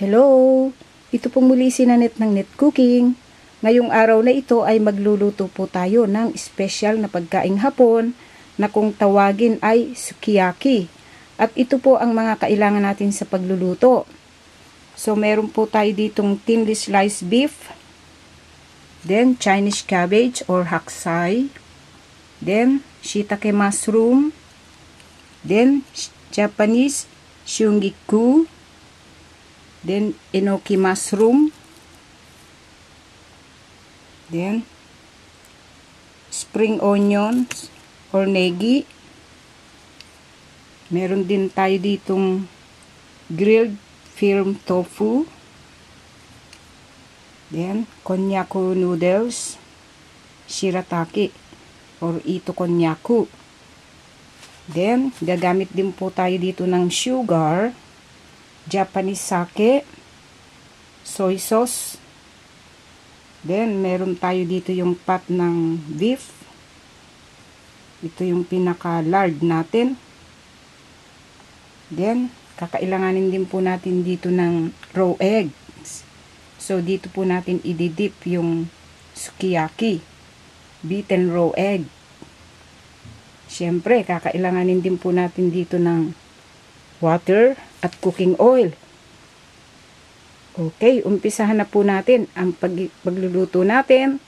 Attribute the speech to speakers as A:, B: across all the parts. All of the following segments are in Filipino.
A: Hello! Ito pong muli si Nanette ng Net Cooking. Ngayong araw na ito ay magluluto po tayo ng special na pagkaing hapon na kung tawagin ay sukiyaki. At ito po ang mga kailangan natin sa pagluluto. So meron po tayo ditong thinly sliced beef, then Chinese cabbage or haksay, then shiitake mushroom, then Japanese shungiku, then enoki mushroom, then spring onions or negi. Meron din tayo ditong grilled firm tofu, then konnyaku noodles, shirataki or ito konnyaku. Then gagamit din po tayo dito ng sugar, Japanese sake, soy sauce. Then meron tayo dito yung pot ng beef. Ito yung pinaka-lard natin. Then kakailanganin din po natin dito ng raw eggs. So dito po natin ididip yung sukiyaki, beaten raw egg. Siyempre kakailanganin din po natin dito ng water at cooking oil. Okay, umpisahan na po natin ang pagluluto natin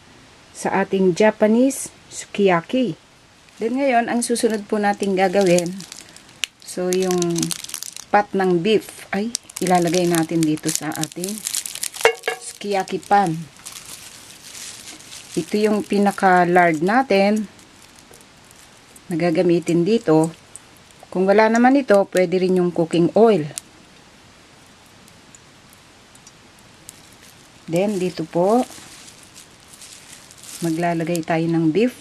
A: sa ating Japanese sukiyaki. Then ngayon, ang susunod po natin gagawin, so yung pot ng beef ay ilalagay natin dito sa ating sukiyaki pan. Ito yung pinaka-lard natin na gagamitin dito. Kung wala naman ito, pwede rin yung cooking oil. Then, dito po, maglalagay tayo ng beef.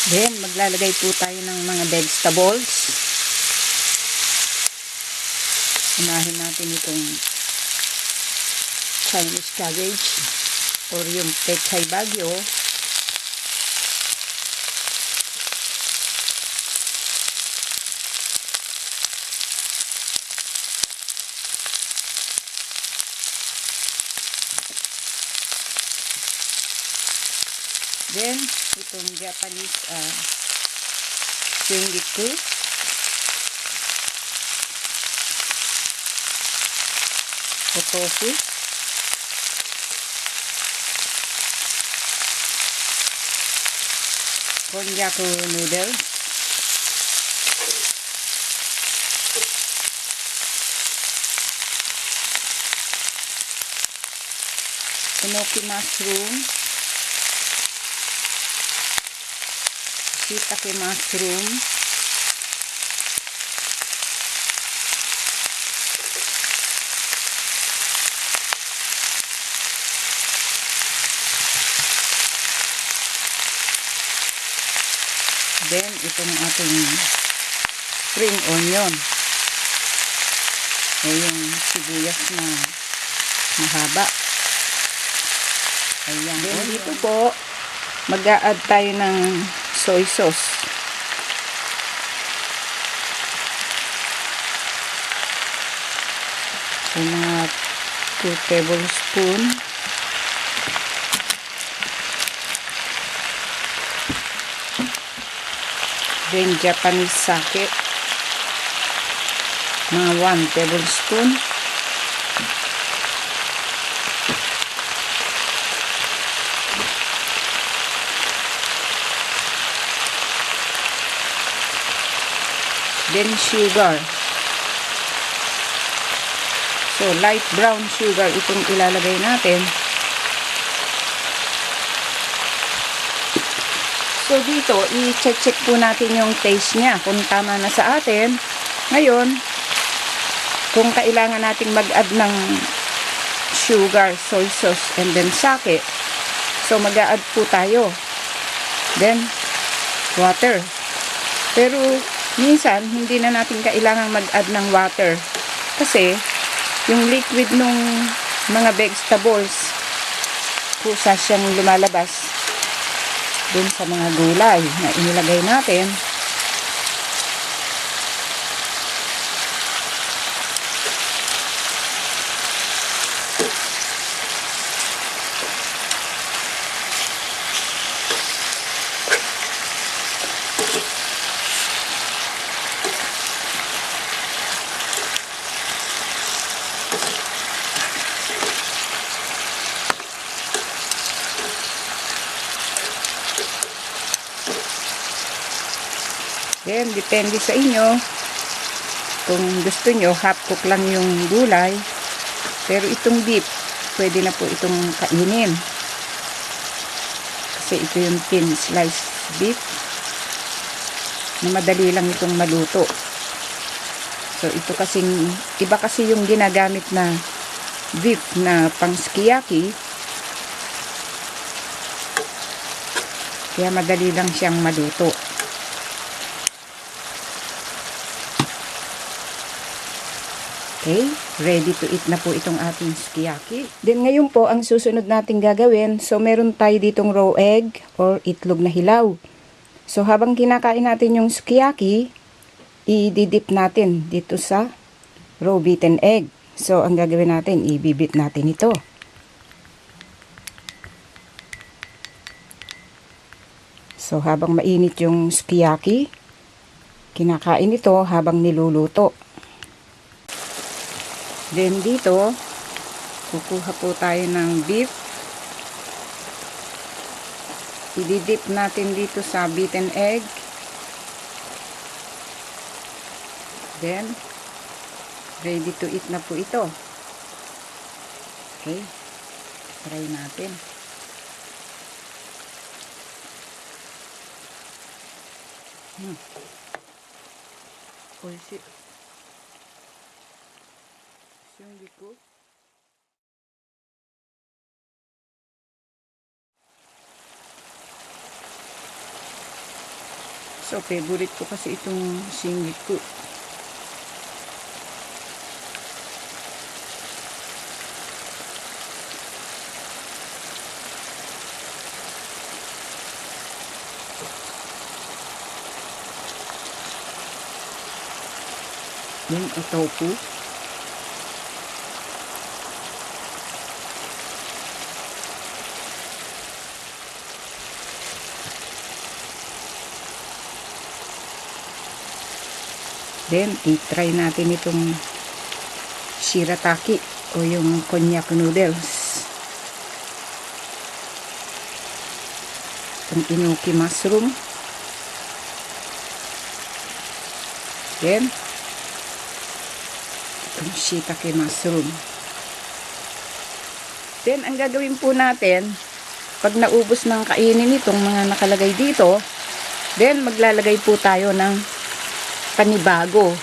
A: Then, maglalagay po tayo ng mga vegetables. Unahin natin itong Chinese cabbage or yung pechay bagyo. Then, itong Japanese shungiku. Tofu. Konnyaku noodles. Enoki mushroom. Shiitake mushroom, then itong ating spring onion o yung sibuyas na mahaba. Ayan. Then dito po mag-a-add tayo ng soy sauce. So, mga 2 tablespoon. Then, Japanese sake. Mga 1 tablespoon. then sugar. So, light brown sugar itong ilalagay natin. So, dito, i-check po natin yung taste niya kung tama na sa atin. Ngayon, kung kailangan nating mag-add ng sugar, soy sauce, and then sake. So, mag-a-add po tayo. Then, water. Pero, minsan, hindi na natin kailangan mag-add ng water. Kasi, yung liquid nung mga vegetables, kusa siyang lumalabas dun sa mga gulay na inilagay natin. Then, depende sa inyo. Kung gusto nyo, half cook lang yung gulay. Pero itong beef, pwede na po itong kainin. Kasi ito yung thin sliced beef. Na madali lang itong maluto. So, ito kasing, iba kasi yung ginagamit na beef na pang sukiyaki. Kaya madali lang siyang maluto. Okay, ready to eat na po itong ating sukiyaki. Then ngayon po, ang susunod nating gagawin, so meron tayo ditong raw egg or itlog na hilaw. So habang kinakain natin yung sukiyaki, i-dip natin dito sa raw beaten egg. So ang gagawin natin, i-bibit natin ito. So habang mainit yung sukiyaki, kinakain ito habang niluluto. Then dito, kukuha po tayo ng beef. I-dip natin dito sa beaten egg. Then, ready to eat na po ito. Okay, try natin. Oishi. So, favorite ko kasi itong shingiku. Yung tofu. Then, i-try natin itong shirataki o yung konjac noodles. Itong enoki mushroom. Then, itong shiitake mushroom. Then, ang gagawin po natin, pag naubos ng kainin itong mga nakalagay dito, then, maglalagay po tayo ng panibago.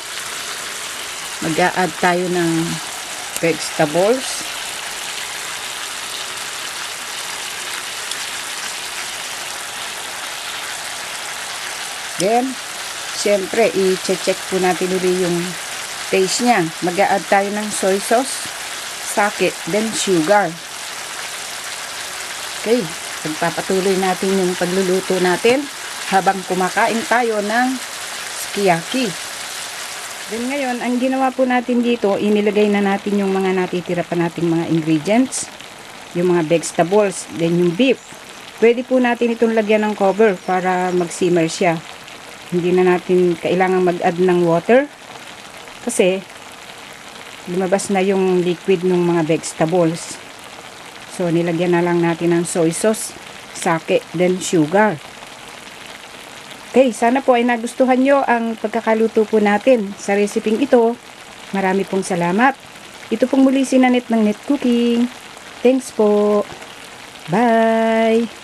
A: Mag-a-add tayo ng vegetables. Then, syempre, i-check po natin ulit yung taste niya. Mag-a-add tayo ng soy sauce, sake, then sugar. Okay, pagpapatuloy natin yung pagluluto natin habang kumakain tayo ng sukiyaki. Then ngayon, ang ginawa po natin dito, inilagay na natin yung mga natitira pa nating mga ingredients, yung mga vegetables, then yung beef. Pwede po natin itong lagyan ng cover para mag-simmer siya. Hindi na natin kailangan mag-add ng water kasi lumabas na yung liquid ng mga vegetables. So, nilagyan na lang natin ng soy sauce, sake, then sugar. Okay, sana po ay nagustuhan nyo ang pagkakaluto po natin sa reseping ito. Marami pong salamat. Ito pong muli si Nanette ng Net Cooking. Thanks po. Bye!